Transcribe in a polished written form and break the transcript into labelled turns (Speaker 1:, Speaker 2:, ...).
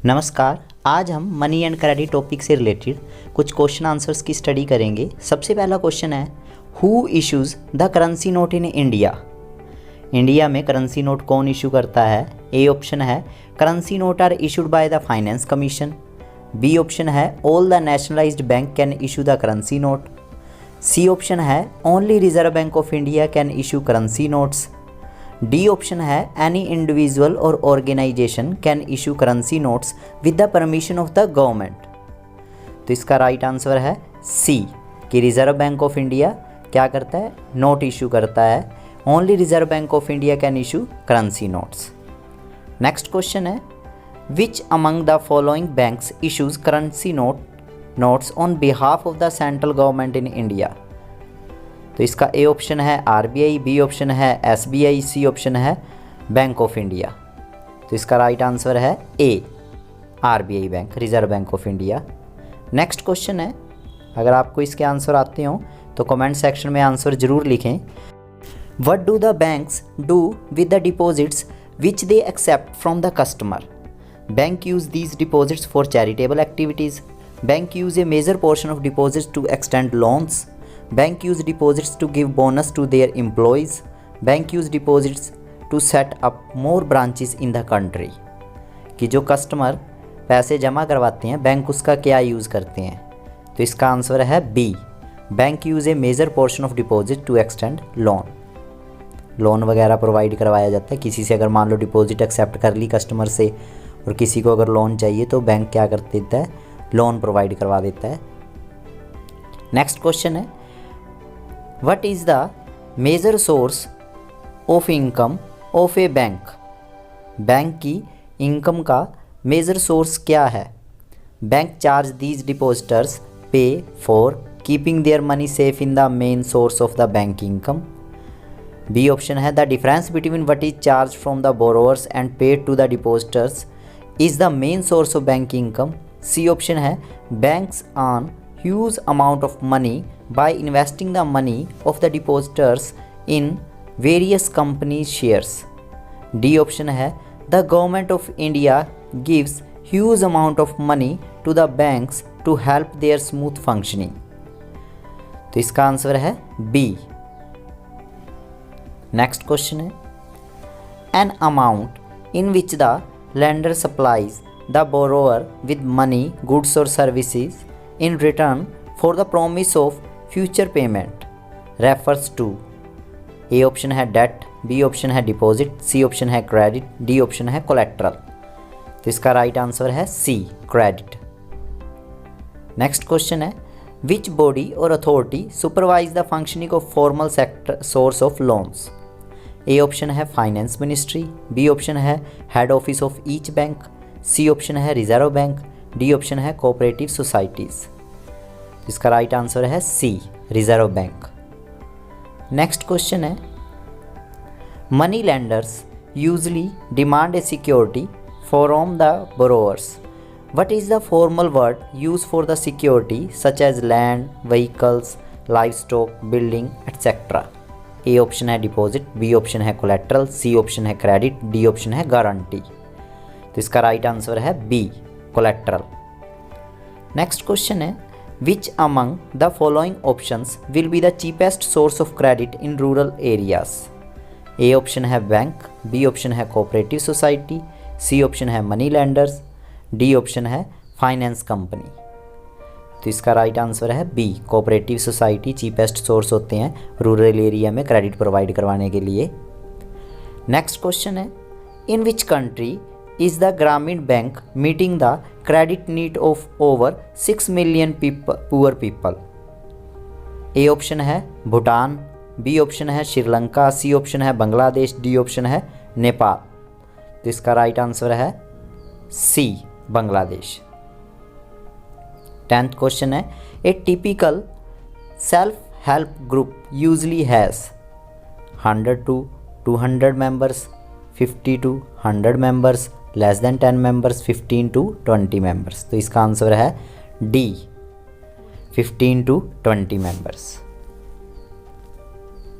Speaker 1: नमस्कार। आज हम मनी एंड क्रेडिट टॉपिक से रिलेटेड कुछ क्वेश्चन आंसर्स की स्टडी करेंगे। सबसे पहला क्वेश्चन है, who issues the currency note in India. India में करेंसी नोट कौन इशू करता है? ए ऑप्शन है currency note are issued by the finance commission. B option है all the nationalised bank can issue the currency note. C option है only Reserve Bank of India can issue currency notes. D option है any individual और organisation can issue currency notes with the permission of the government. तो इसका right answer है सी कि reserve Bank of India क्या करता है? नोट इशू करता है। Only Reserve Bank of India can issue currency notes. Next question है, which among the following banks issues currency notes on behalf of the central government in India. तो इसका A option है RBI, B option है SBI, C option है Bank of India. तो इसका right answer है A RBI bank, Reserve Bank of India. Next question है, अगर आपको इसके आंसर आते हो तो कमेंट सेक्शन में आंसर ज़रूर लिखें। What do the banks do with the deposits which they accept from the customer? Bank use these deposits for charitable activities. Bank use a major portion of deposits to extend loans. Bank use deposits to give bonus to their employees. Bank use deposits to set up more branches in the country. कि जो customer पैसे जमा करवाते हैं bank उसका क्या use करते हैं? तो इसका आंसर है B, bank use a major portion of deposit to extend loan. Loan वगैरह प्रोवाइड करवाया जाता है। किसी से अगर मान लो डिपॉजिट एक्सेप्ट कर ली कस्टमर से और किसी को अगर लोन चाहिए तो बैंक क्या कर देता है? लोन प्रोवाइड करवा देता है। नेक्स्ट क्वेश्चन है, What is the major source of income of a bank? Bank की इनकम का मेजर सोर्स क्या है? Bank charge these depositors pay for keeping their money safe in the main source of the bank income. B option है the difference between what is charge from the borrowers and paid to the depositors is the main source of bank income. C option है banks earn huge amount of money by investing the money of the depositors in various companies shares. D option है the government of India gives huge amount of money to the banks to help their smooth functioning. तो इसका answer है B। Next question है, an amount in which the lender supplies the borrower with money, goods or services in return for the promise of future payment refers to। A option है date, B option है deposit, सी option है credit, D option है collateral. तो इसका right answer है सी credit. Next question है, which body और authority supervise the functioning of formal sector source of loans? A option है फाइनेंस मिनिस्ट्री, बी ऑप्शन है head office of each bank, C option है reserve bank, D option है cooperative societies. इसका right answer है C reserve bank. Next question है, money lenders usually demand a security from the borrowers. What is the formal word use for the security such as land, vehicles, life stock, building etcetera? A option है deposit, B option है collateral, सी option है credit, D option है guarantee. तो इसका right answer है B collateral. Next question है, which among the following options will be the cheapest source of credit in rural areas? A option है bank, B option है cooperative society, सी option है money lenders, D option है finance company. तो इसका right answer है B cooperative society cheapest source होते हैं rural area में क्रेडिट प्रोवाइड करवाने के लिए। नेक्स्ट क्वेश्चन है, in which country is the Grameen Bank meeting the credit need of over 6 million poor people? A option है Bhutan, B option है श्रीलंका, सी option है बांग्लादेश, डी ऑप्शन है नेपाल। तो इसका राइट आंसर है सी बांग्लादेश। 10th क्वेश्चन है, ए typical self help group usually has 100 to 200 members, 50 to 100 members, less than 10 members, 15 to 20 members. तो इसका आंसर है डी 15 to 20 मेंबर्स।